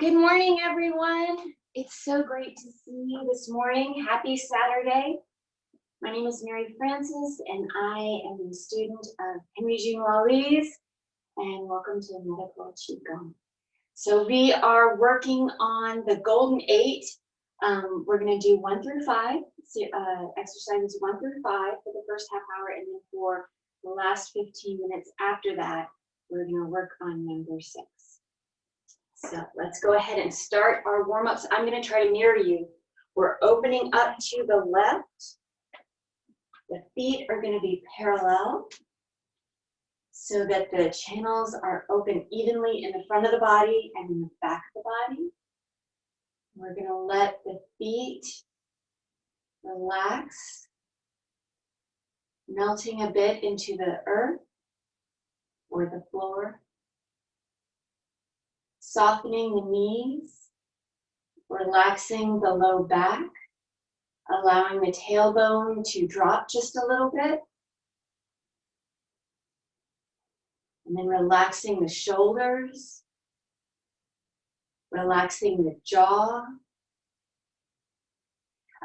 Good morning, everyone. It's so great to see you this morning. Happy Saturday. My name is Mary Frances, and I am a student of Henry Jean Lalise, and welcome to Medical Qigong. So we are working on the Golden 8. We're going to do 1 through 5, exercises 1 through 5 for the first half hour, and then for the last 15 minutes after that, we're going to work on number 6. So let's go ahead and start our warm-ups. I'm going to try to mirror you. We're opening up to the left. The feet are going to be parallel so that the channels are open evenly in the front of the body and in the back of the body. We're going to let the feet relax, melting a bit into the earth or the floor. Softening the knees, relaxing the low back, allowing the tailbone to drop just a little bit. And then relaxing the shoulders, relaxing the jaw,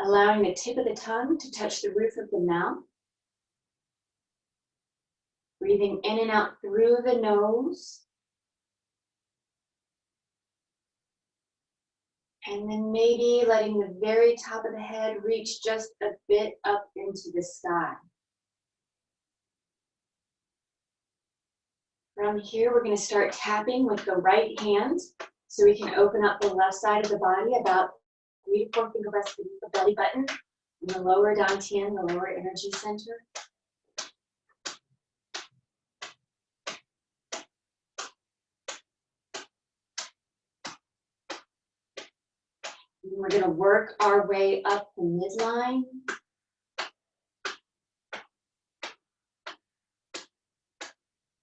allowing the tip of the tongue to touch the roof of the mouth. Breathing in and out through the nose. And then maybe letting the very top of the head reach just a bit up into the sky. From here, we're going to start tapping with the right hand so we can open up the left side of the body about 3 to 4 finger rests beneath the belly button and the lower dantian, the lower energy center. We're going to work our way up the midline.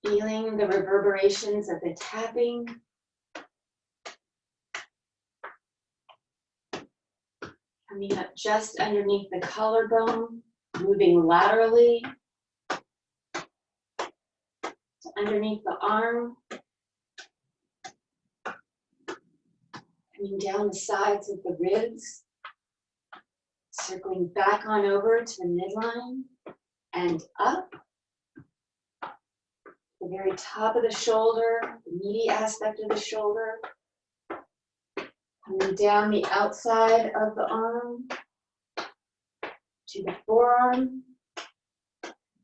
Feeling the reverberations of the tapping. Coming up just underneath the collarbone, moving laterally to underneath the arm. Coming down the sides of the ribs, circling back on over to the midline and up. The very top of the shoulder, the meaty aspect of the shoulder. Coming down the outside of the arm to the forearm.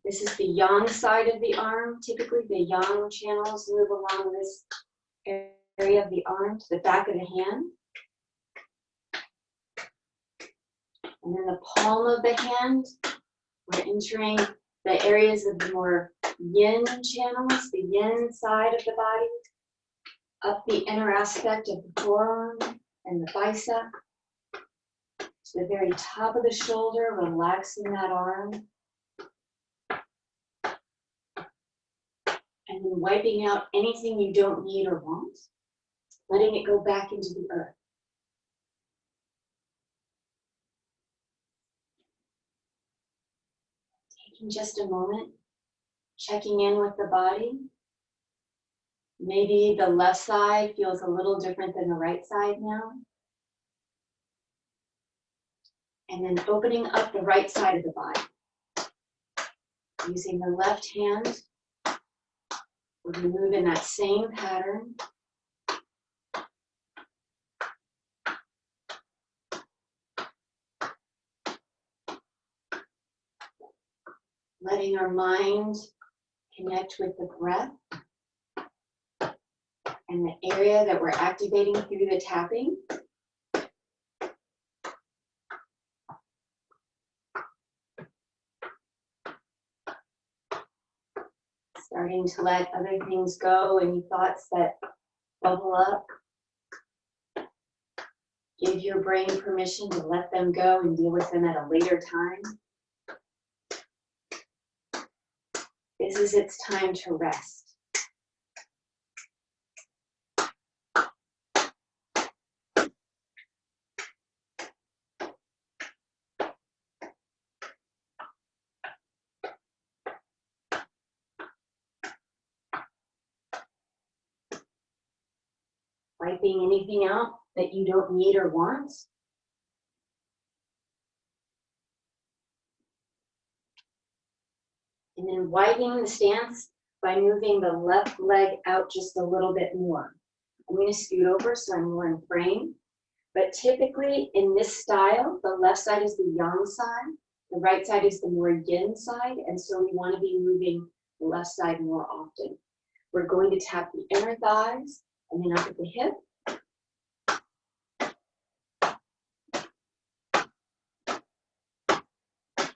This is the yang side of the arm. Typically the yang channels move along this area of the arm to the back of the hand. And then the palm of the hand, we're entering the areas of the more yin channels, the yin side of the body, up the inner aspect of the forearm and the bicep, to the very top of the shoulder, relaxing that arm. And then wiping out anything you don't need or want, letting it go back into the earth. Taking just a moment, checking in with the body. Maybe the left side feels a little different than the right side now. And then opening up the right side of the body. Using the left hand, we're going to move in that same pattern. Letting our mind connect with the breath and the area that we're activating through the tapping. Starting to let other things go, any thoughts that bubble up. Give your brain permission to let them go and deal with them at a later time. This is its time to rest. wiping anything out that you don't need or want. And then widening the stance by moving the left leg out just a little bit more. I'm going to scoot over so I'm more in frame. But typically in this style, the left side is the yang side, the right side is the more yin side, and so we want to be moving the left side more often. We're going to tap the inner thighs and then up at the hip.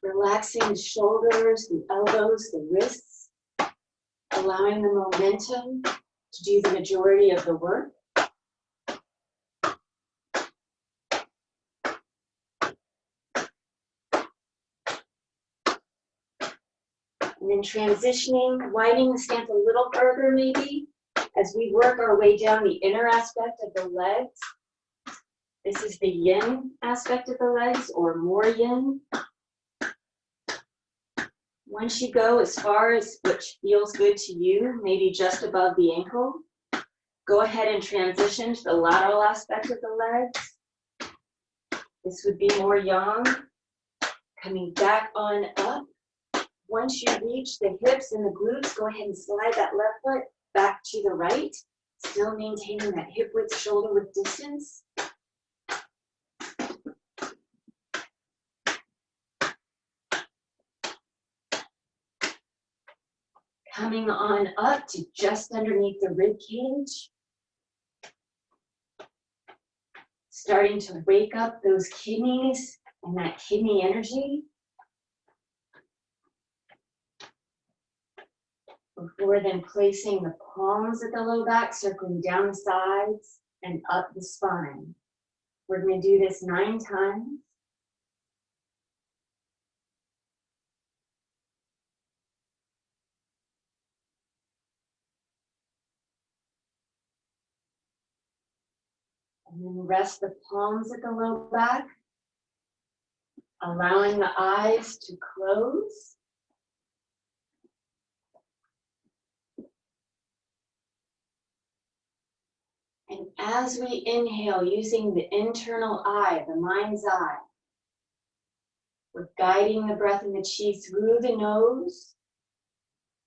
Relaxing the shoulders, the elbows, the wrists, allowing the momentum to do the majority of the work. And then transitioning, widening the stance a little further maybe, as we work our way down the inner aspect of the legs. This is the yin aspect of the legs, or more yin. Once you go as far as which feels good to you, maybe just above the ankle, go ahead and transition to the lateral aspect of the legs. This would be more yang, coming back on up. Once you reach the hips and the glutes, go ahead and slide that left foot back to the right, still maintaining that hip width, shoulder width distance. Coming on up to just underneath the rib cage. Starting to wake up those kidneys and that kidney energy. Before then placing the palms at the low back, circling down the sides and up the spine. We're going to do this 9 times. And then rest the palms at the low back, allowing the eyes to close. And as we inhale, using the internal eye, the mind's eye, we're guiding the breath and the chi through the nose,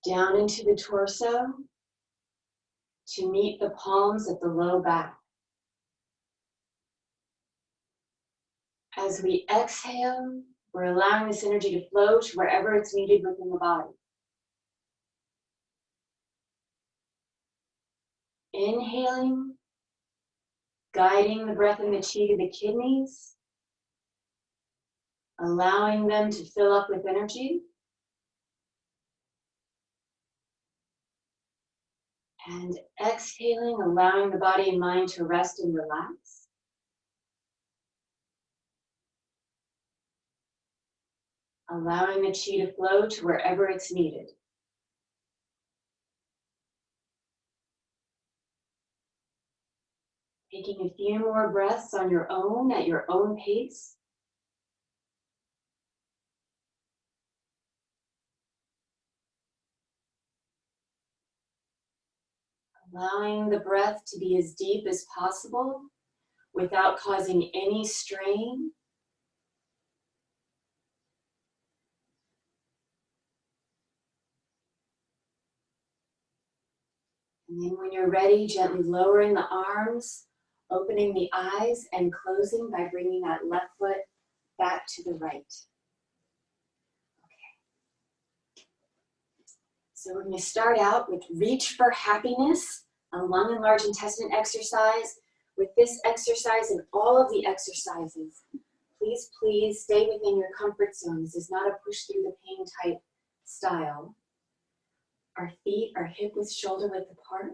down into the torso, to meet the palms at the low back. As we exhale, we're allowing this energy to flow to wherever it's needed within the body. Inhaling, guiding the breath and the chi to the kidneys, allowing them to fill up with energy. And exhaling, allowing the body and mind to rest and relax. Allowing the chi to flow to wherever it's needed. Taking a few more breaths on your own, at your own pace. Allowing the breath to be as deep as possible without causing any strain. And then when you're ready, gently lowering the arms, opening the eyes, and closing by bringing that left foot back to the right. Okay. So we're going to start out with Reach for Happiness, a lung and large intestine exercise. With this exercise and all of the exercises, please stay within your comfort zone. This is not a push through the pain type style. Our feet are hip width, shoulder width apart.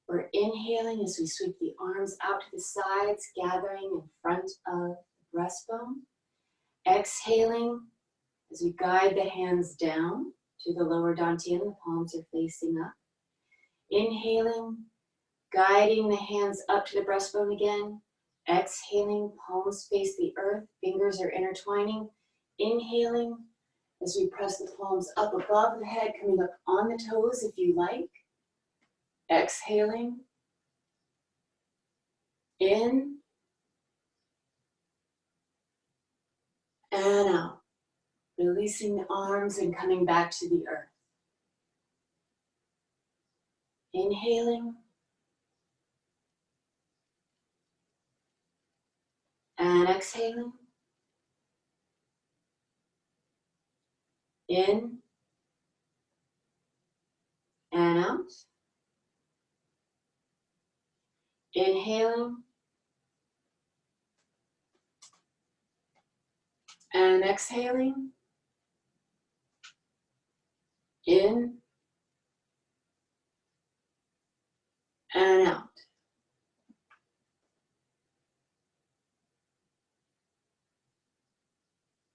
We're inhaling as we sweep the arms out to the sides, gathering in front of the breastbone. Exhaling as we guide the hands down to the lower dantian, the palms are facing up. Inhaling, guiding the hands up to the breastbone again. Exhaling, palms face the earth, fingers are intertwining. Inhaling, as we press the palms up above the head, coming up on the toes if you like. Exhaling. In and out. Releasing the arms and coming back to the earth. Inhaling. And exhaling. In and out. Inhaling. And exhaling. In and out.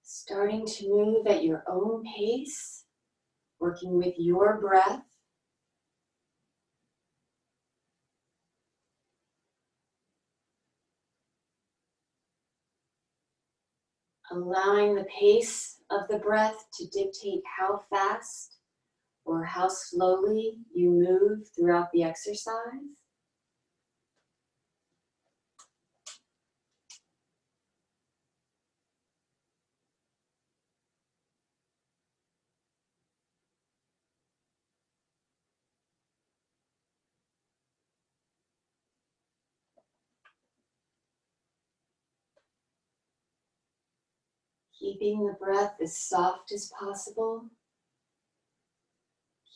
Starting to move at your own pace, working with your breath. Allowing the pace of the breath to dictate how fast or how slowly you move throughout the exercise. Keeping the breath as soft as possible.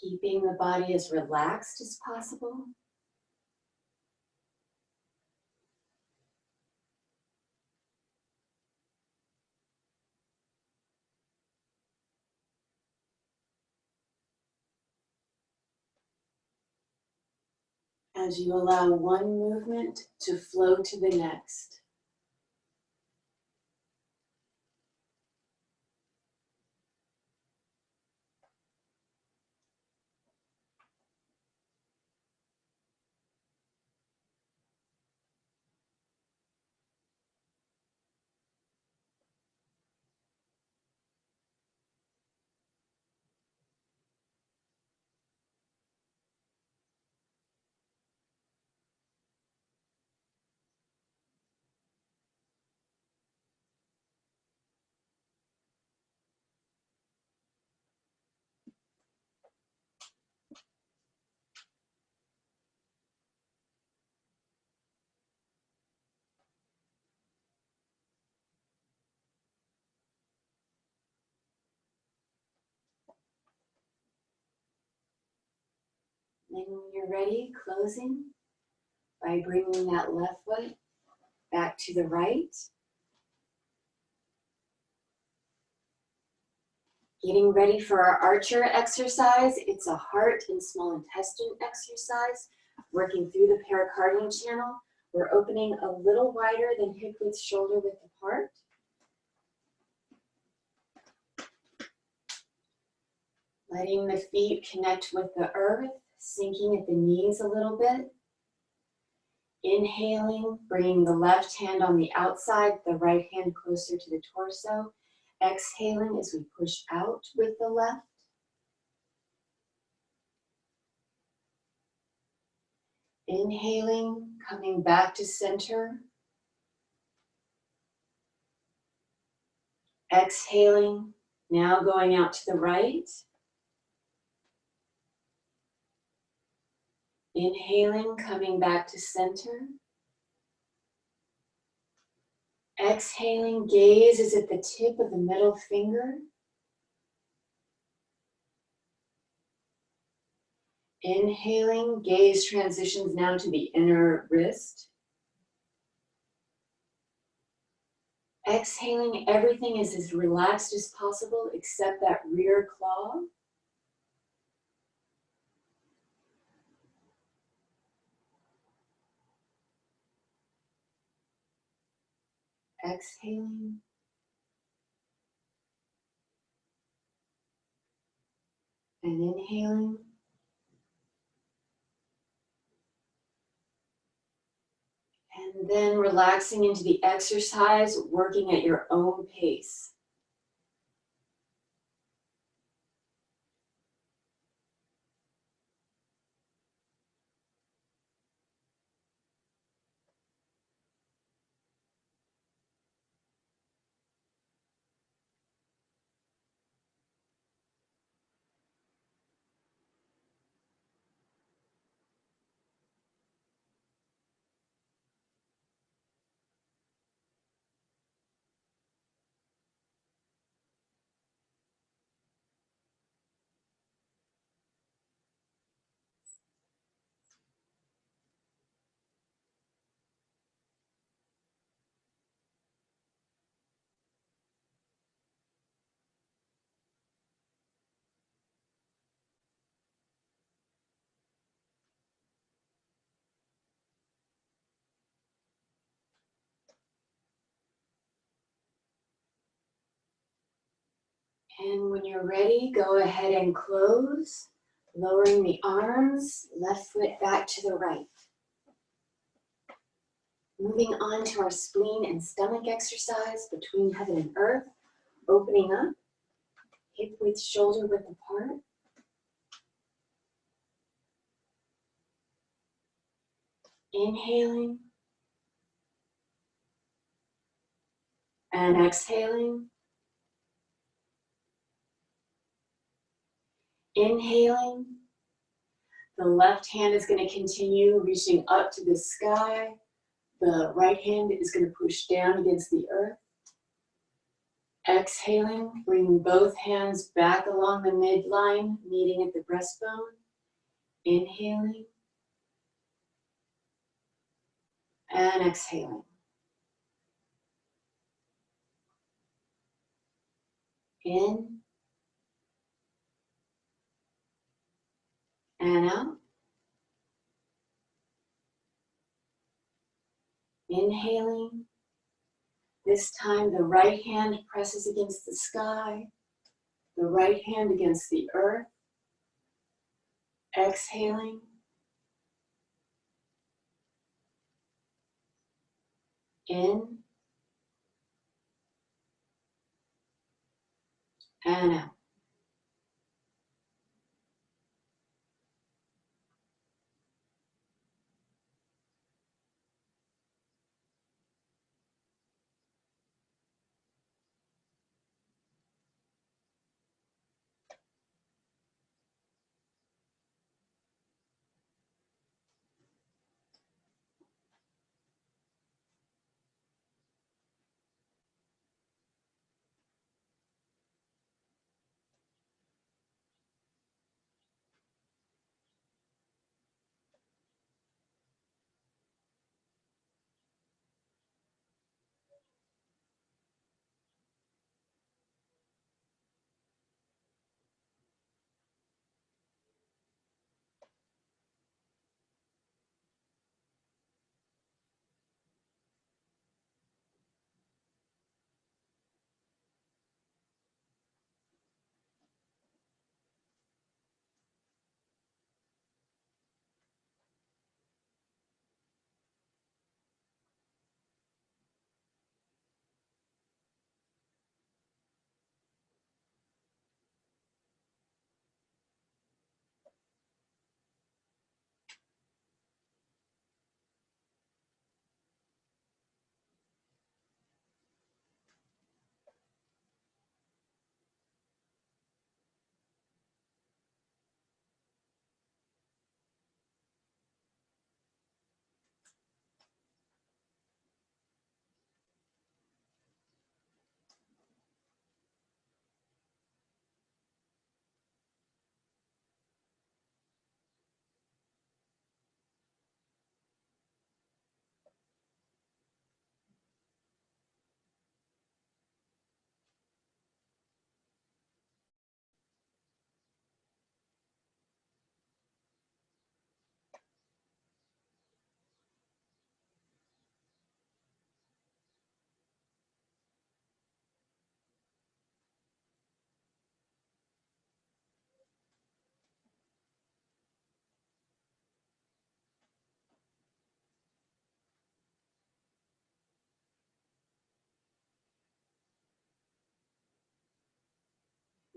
Keeping the body as relaxed as possible. As you allow one movement to flow to the next. Then when you're ready, closing by bringing that left foot back to the right. Getting ready for our archer exercise. It's a heart and small intestine exercise, working through the pericardium channel. We're opening a little wider than hip width shoulder width apart. Letting the feet connect with the earth, sinking at the knees a little bit. Inhaling, bringing the left hand on the outside, the right hand closer to the torso. Exhaling as we push out with the left. Inhaling, coming back to center. Exhaling, now going out to the right. Inhaling, coming back to center. Exhaling, gaze is at the tip of the middle finger. Inhaling, gaze transitions now to the inner wrist. Exhaling, everything is as relaxed as possible except that rear claw. Exhaling. And inhaling. And then relaxing into the exercise, working at your own pace. And when you're ready, go ahead and close, lowering the arms, left foot back to the right. Moving on to our spleen and stomach exercise between heaven and earth, opening up, hip width, shoulder width apart. Inhaling and exhaling. Inhaling. The left hand is going to continue reaching up to the sky. The right hand is going to push down against the earth. Exhaling, bringing both hands back along the midline, meeting at the breastbone. Inhaling and exhaling. In and out. Inhaling. This time the right hand presses against the sky, the right hand against the earth. Exhaling. In and out.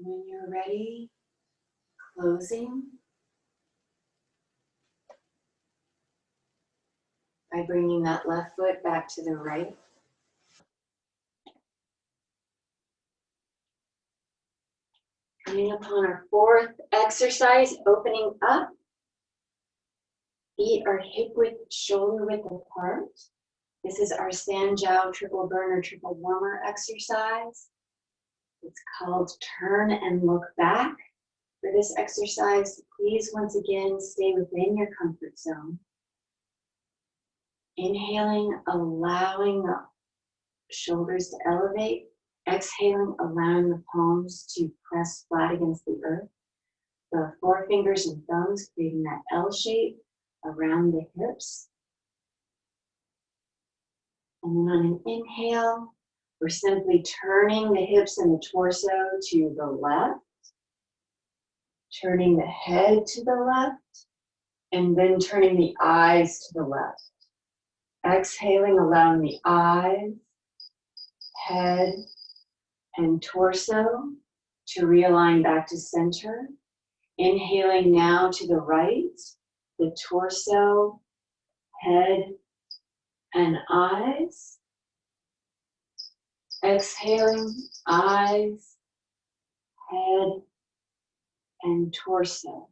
When you're ready, closing by bringing that left foot back to the right. Coming upon our fourth exercise, opening up. Feet are hip width, shoulder width apart. This is our Sanjiao triple burner, triple warmer exercise. It's called turn and look back. For this exercise, please once again stay within your comfort zone. Inhaling, allowing the shoulders to elevate. Exhaling, allowing the palms to press flat against the earth. The forefingers and thumbs creating that L shape around the hips. And then on an inhale, We're simply turning the hips and the torso to the left, turning the head to the left, and then turning the eyes to the left. Exhaling, allowing the eyes, head, and torso to realign back to center. Inhaling now to the right, the torso, head, and eyes. Exhaling, eyes, head, and torso.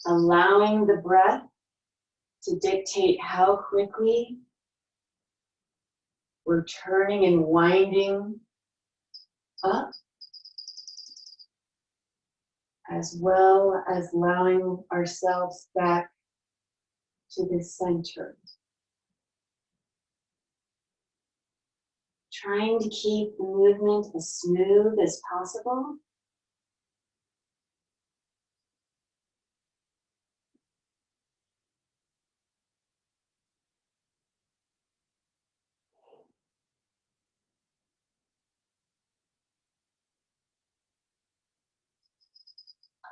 Allowing the breath to dictate how quickly we're turning and winding up, as well as allowing ourselves back to the center. Trying to keep the movement as smooth as possible.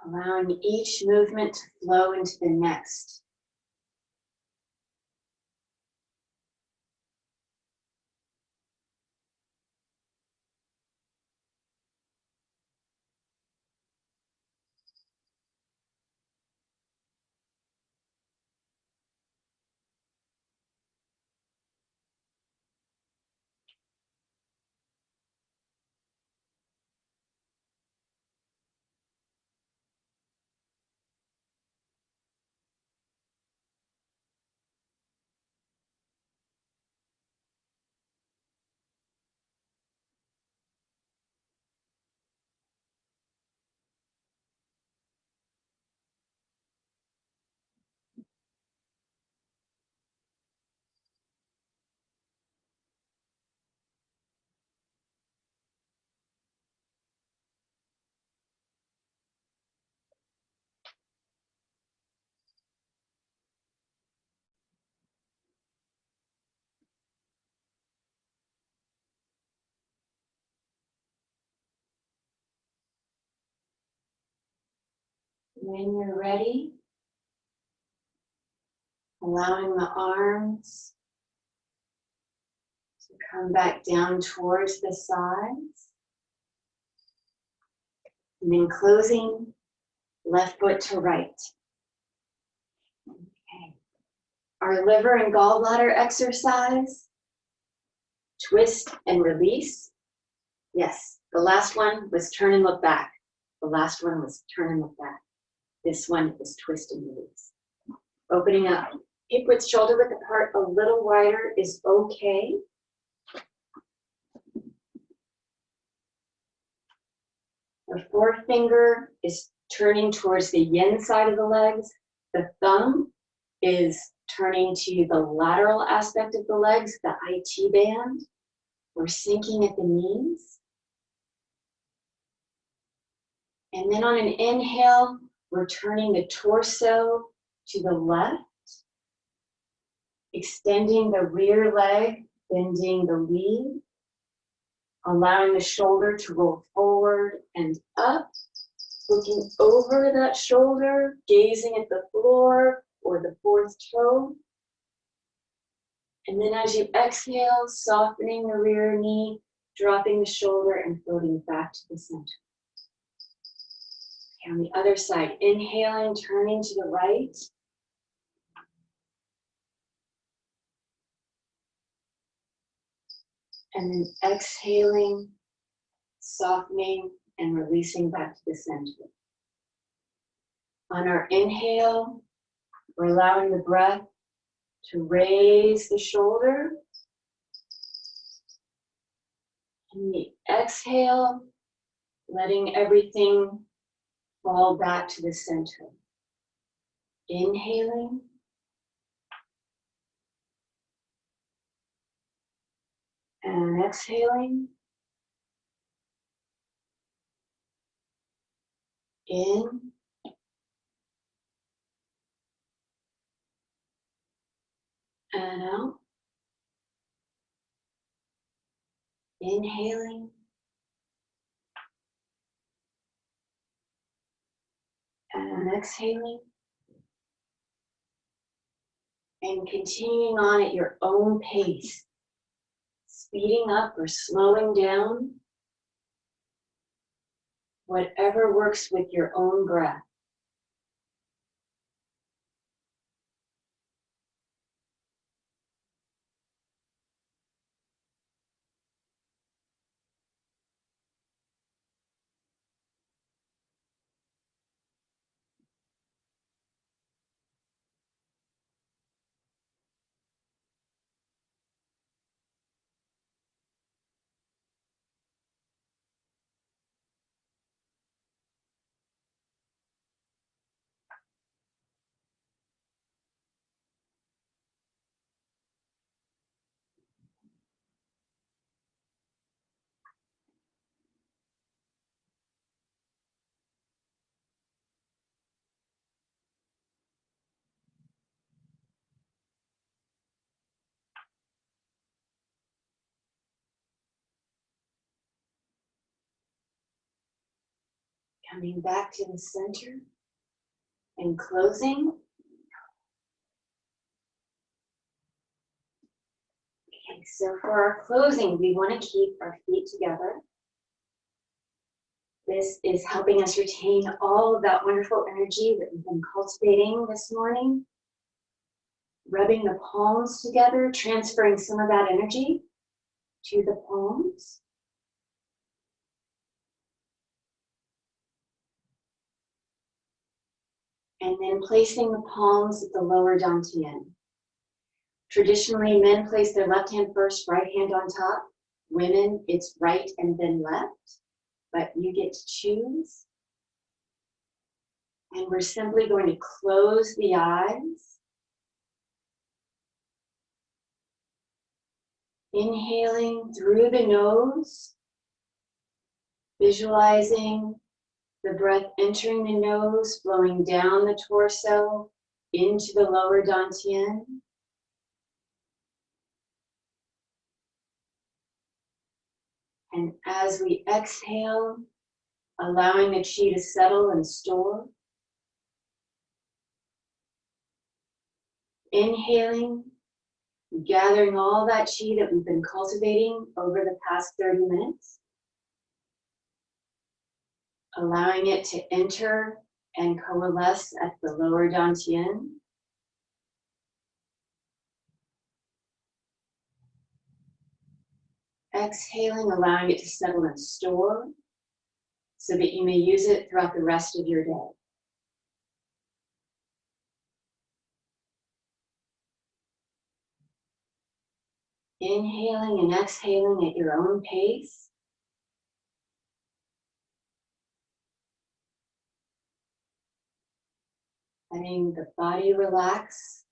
Allowing each movement to flow into the next. When you're ready, allowing the arms to come back down towards the sides. And then closing left foot to right. Okay. Our liver and gallbladder exercise. Twist and release. Yes, the last one was turn and look back. The last one was turn and look back. This one is twist and release. Opening up. Hip width, shoulder width apart, a little wider is okay. The forefinger is turning towards the yin side of the legs. The thumb is turning to the lateral aspect of the legs, the IT band. We're sinking at the knees. And then on an inhale, we're turning the torso to the left, extending the rear leg, bending the lead, allowing the shoulder to roll forward and up, looking over that shoulder, gazing at the floor or the fourth toe. And then as you exhale, softening the rear knee, dropping the shoulder and floating back to the center. Okay, on the other side, inhaling, turning to the right. And then exhaling, softening, and releasing back to the center. On our inhale, we're allowing the breath to raise the shoulder. And the exhale, letting everything fall back to the center. Inhaling. And exhaling. In. And out. Inhaling. And exhaling. And continuing on at your own pace. Speeding up or slowing down. Whatever works with your own breath. Coming back to the center and closing. Okay, so for our closing, we want to keep our feet together. This is helping us retain all of that wonderful energy that we've been cultivating this morning. Rubbing the palms together, transferring some of that energy to the palms. And then placing the palms at the lower dantian. Traditionally, men place their left hand first, right hand on top. Women, it's right and then left, but you get to choose. And we're simply going to close the eyes. Inhaling through the nose, visualizing the breath entering the nose, flowing down the torso into the lower dantian. And as we exhale, allowing the chi to settle and store. Inhaling, gathering all that chi that we've been cultivating over the past 30 minutes. Allowing it to enter and coalesce at the lower dantian. Exhaling, allowing it to settle and store so that you may use it throughout the rest of your day. Inhaling and exhaling at your own pace. Letting the body relax.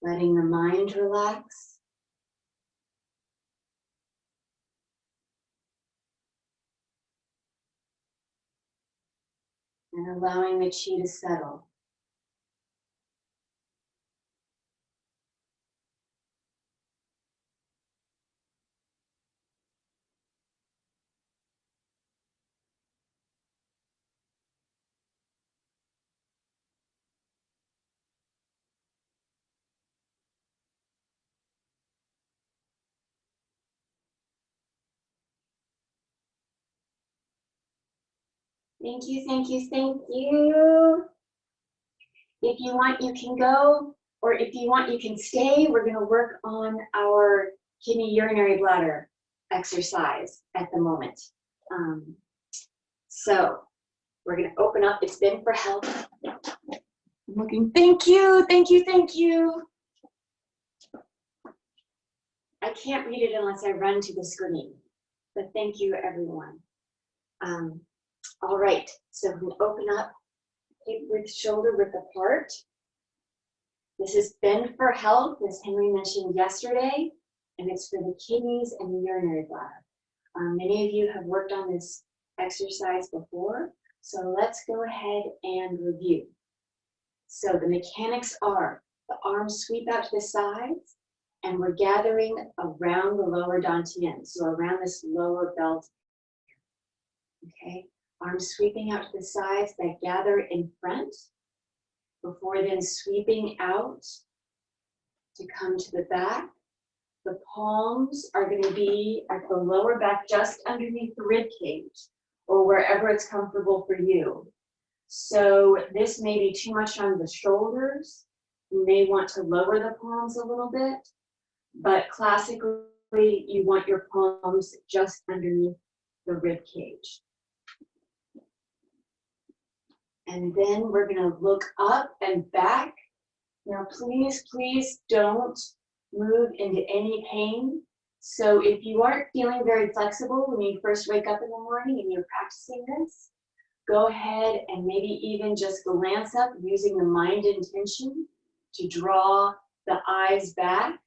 Letting the mind relax. And allowing the chi to settle. Thank you, thank you, thank you. If you want, you can go, or if you want, you can stay. We're going to work on our kidney urinary bladder exercise at the moment. So we're going to open up. It's been for health. I'm looking. Thank you, thank you, thank you. I can't read it unless I run to the screen, but thank you, everyone. All right, so we can open up, hip width, shoulder width apart. This is Bend for Health, as Henry mentioned yesterday, and it's for the kidneys and the urinary bladder. Many of you have worked on this exercise before, so let's go ahead and review. So the mechanics are, the arms sweep out to the sides, And we're gathering around the lower dantian, so around this lower belt. Okay, arms sweeping out to the sides that gather in front, before then sweeping out to come to the back. The palms are going to be at the lower back, just underneath the rib cage, or wherever it's comfortable for you. So this may be too much on the shoulders. You may want to lower the palms a little bit, but classically you want your palms just underneath the rib cage. And then we're going to look up and back. Now please, please don't move into any pain. So if you aren't feeling very flexible when you first wake up in the morning and you're practicing this, go ahead and maybe even just glance up using the mind intention to draw the eyes back.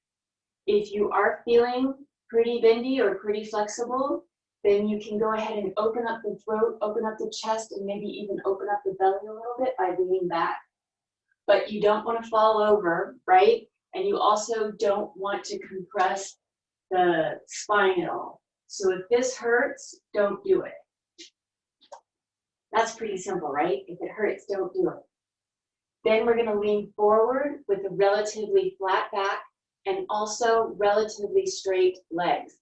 If you are feeling pretty bendy or pretty flexible, then you can go ahead and open up the throat, open up the chest, and maybe even open up the belly a little bit by leaning back. But you don't want to fall over, right? And you also don't want to compress the spine at all. So if this hurts, don't do it. That's pretty simple, right? If it hurts, don't do it. Then we're going to lean forward with a relatively flat back and also relatively straight legs,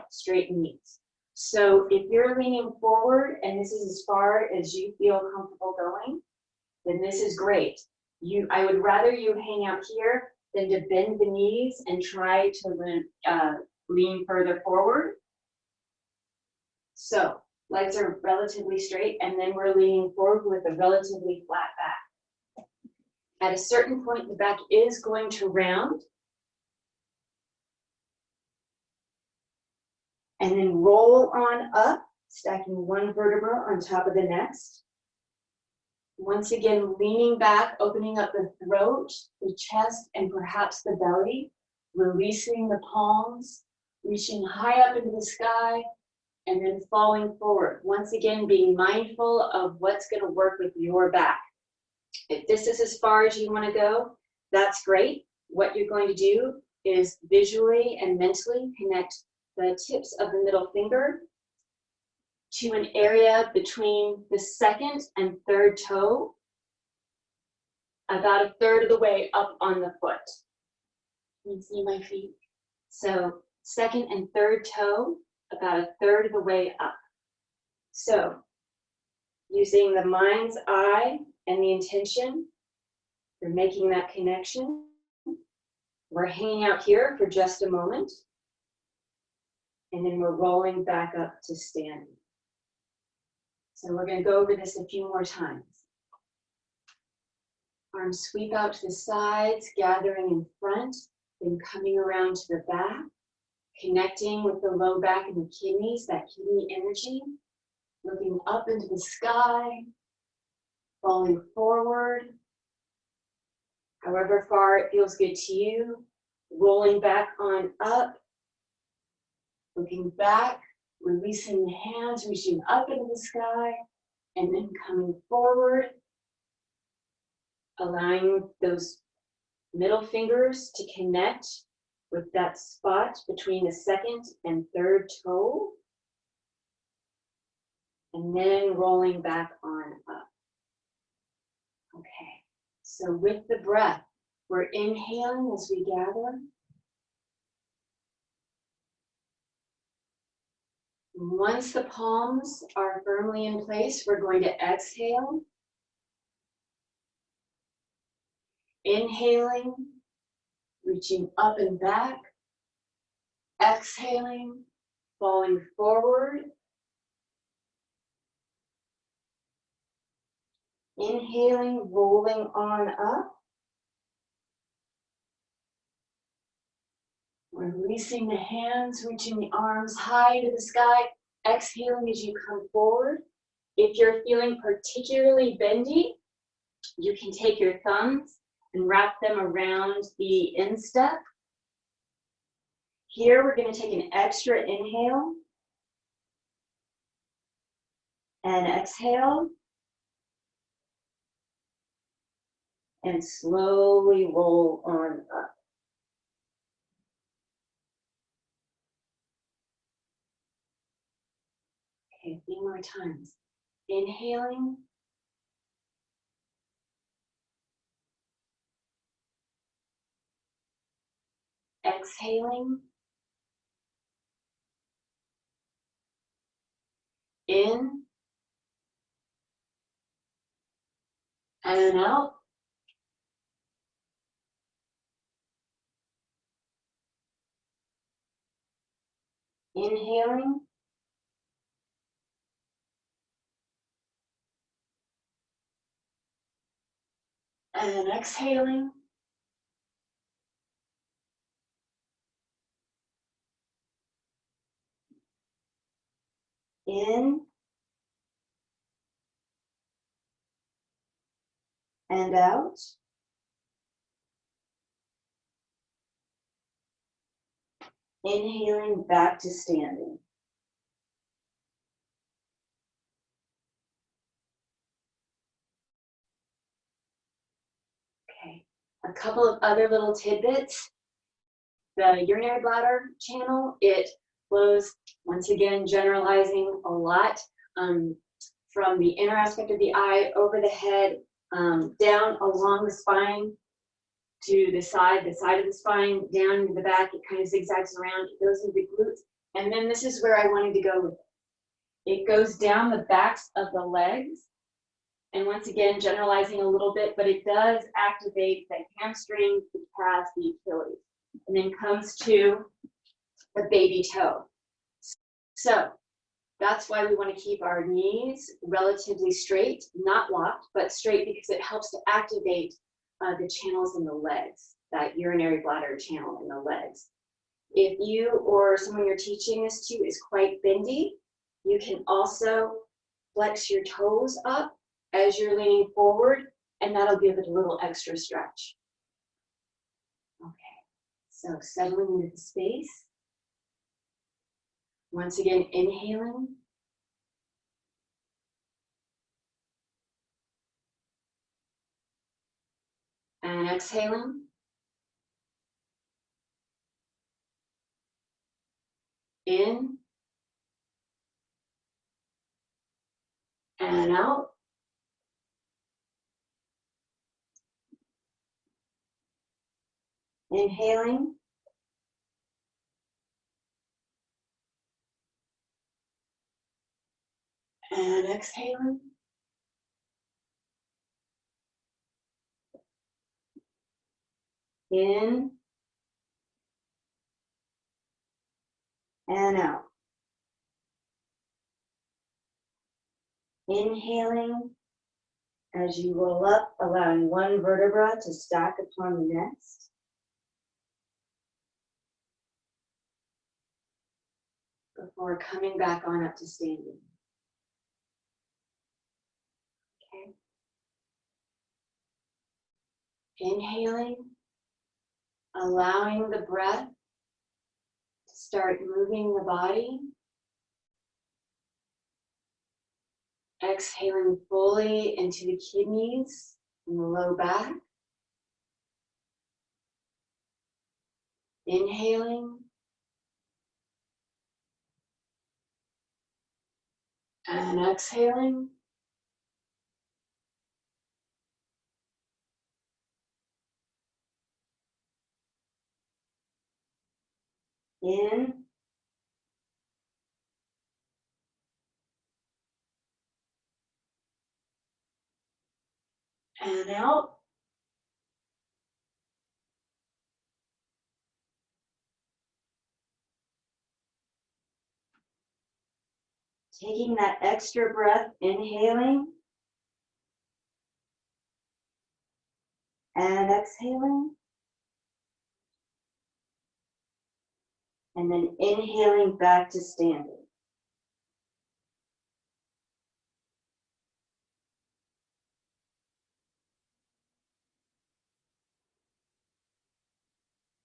straight knees. So if you're leaning forward and this is as far as you feel comfortable going, then this is great. I would rather you hang out here than to bend the knees and try to lean further forward. So legs are relatively straight, and then we're leaning forward with a relatively flat back. At a certain point, the back is going to round. And then roll on up, stacking one vertebra on top of the next. Once again, leaning back, opening up the throat, the chest, and perhaps the belly, releasing the palms, reaching high up into the sky, and then falling forward. Once again, being mindful of what's going to work with your back. If this is as far as you want to go, that's great. What you're going to do is visually and mentally connect the tips of the middle finger to an area between the second and third toe, about a third of the way up on the foot. You can see my feet. So second and third toe, about a third of the way up. So using the mind's eye and the intention for making that connection, we're hanging out here for just a moment. And then we're rolling back up to standing. So we're going to go over this a few more times. Arms sweep out to the sides, gathering in front, then coming around to the back, connecting with the low back and the kidneys, that kidney energy, looking up into the sky, falling forward, however far it feels good to you, rolling back on up, looking back, releasing the hands, reaching up into the sky, and then coming forward, allowing those middle fingers to connect with that spot between the second and third toe, and then rolling back on up. Okay, so with the breath, we're inhaling as we gather. Once the palms are firmly in place, we're going to exhale. Inhaling, reaching up and back. Exhaling, falling forward. Inhaling, rolling on up. Releasing the hands, reaching the arms high to the sky. Exhaling as you come forward. If you're feeling particularly bendy, you can take your thumbs and wrap them around the instep. Here we're going to take an extra inhale and exhale. And slowly roll on up. Okay, a few more times. Inhaling. Exhaling. In. And out. Inhaling. And exhaling. In. And out. Inhaling back to standing. Okay, a couple of other little tidbits. The urinary bladder channel, it flows, once again, generalizing a lot from the inner aspect of the eye, over the head, down along the spine, to the side of the spine, down to the back. It kind of zigzags around. It goes into the glutes. And then this is where I wanted to go with it. It goes down the backs of the legs. And once again, generalizing a little bit, but it does activate the hamstrings, the calves, the Achilles. And then comes to the baby toe. So that's why we want to keep our knees relatively straight, not locked, but straight, because it helps to activate the channels in the legs, that urinary bladder channel in the legs. If you or someone you're teaching this to is quite bendy, you can also flex your toes up as you're leaning forward, and that'll give it a little extra stretch. Okay, so settling into the space. Once again, inhaling. And exhaling. In. And out. Inhaling. And exhaling. In. And out. Inhaling as you roll up, allowing one vertebra to stack upon the next. Before coming back on up to standing. Okay. Inhaling, allowing the breath to start moving the body. Exhaling fully into the kidneys and the low back. Inhaling. And exhaling. In. And out. Taking that extra breath, inhaling. And exhaling. And then inhaling back to standing.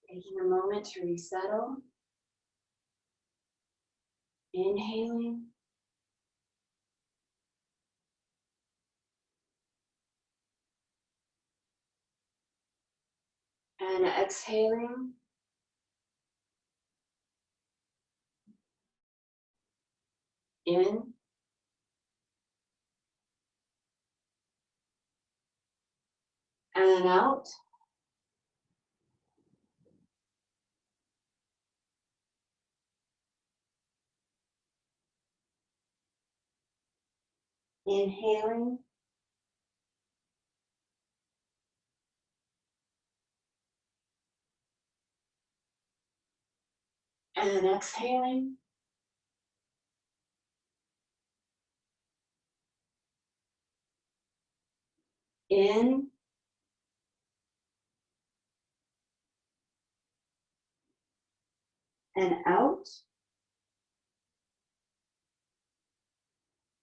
Taking a moment to resettle. Inhaling. And exhaling. In. and out. Inhaling. And exhaling. In. And out.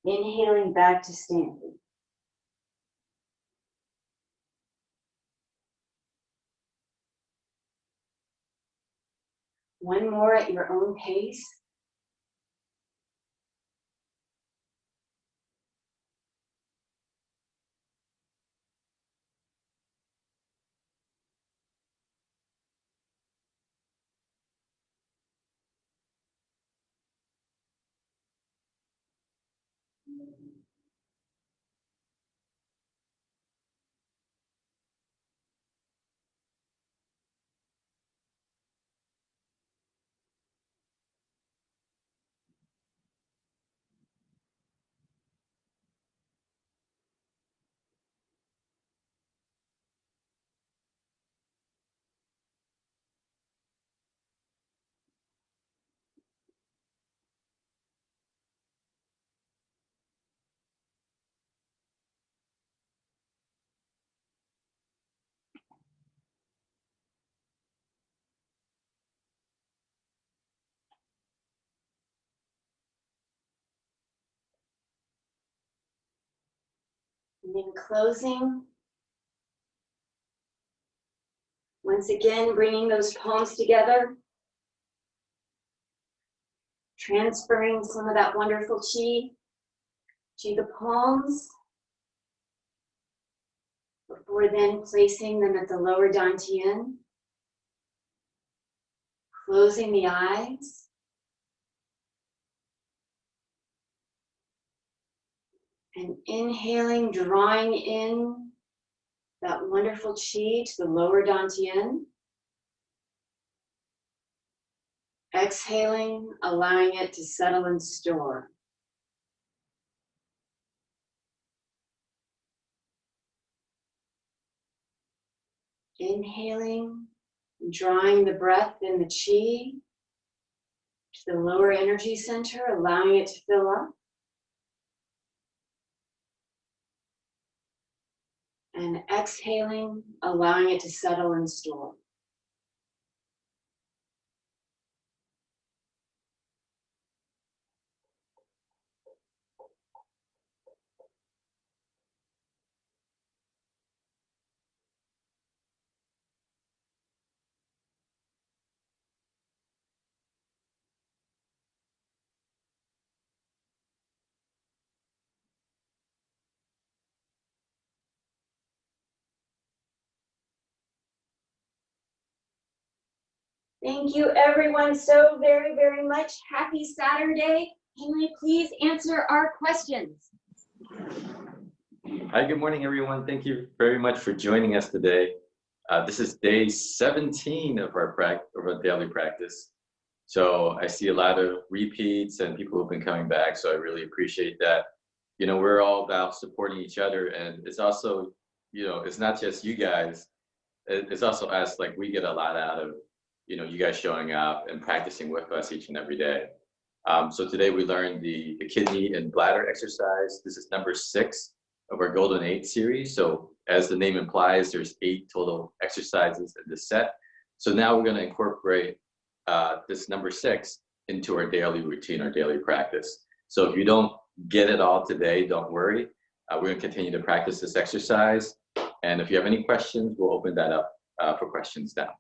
Inhaling back to standing. One more at your own pace. And then closing. Once again, bringing those palms together. Transferring some of that wonderful chi to the palms. Before then placing them at the lower dantian. Closing the eyes. And inhaling, drawing in that wonderful chi to the lower dantian. Exhaling, allowing it to settle and store. Inhaling, drawing the breath in the chi to the lower energy center, allowing it to fill up. And exhaling, allowing it to settle and store. Thank you everyone so very, very much. Happy Saturday. Henry, please answer our questions. Hi, good morning, everyone. Thank you very much for joining us today. This is day 17 of our daily practice. So I see a lot of repeats and people who've been coming back, so I really appreciate that. You know, we're all about supporting each other, and it's also, you know, it's not just you guys, it's also us. Like, we get a lot out of, you know, you guys showing up and practicing with us each and every day. So today we learned the kidney and bladder exercise. This is number 6 of our Golden 8 series. So as the name implies, there's 8 total exercises in this set. So now we're going to incorporate this number 6 into our daily routine, our daily practice. So if you don't get it all today, don't worry. We're going to continue to practice this exercise. And if you have any questions, we'll open that up for questions now.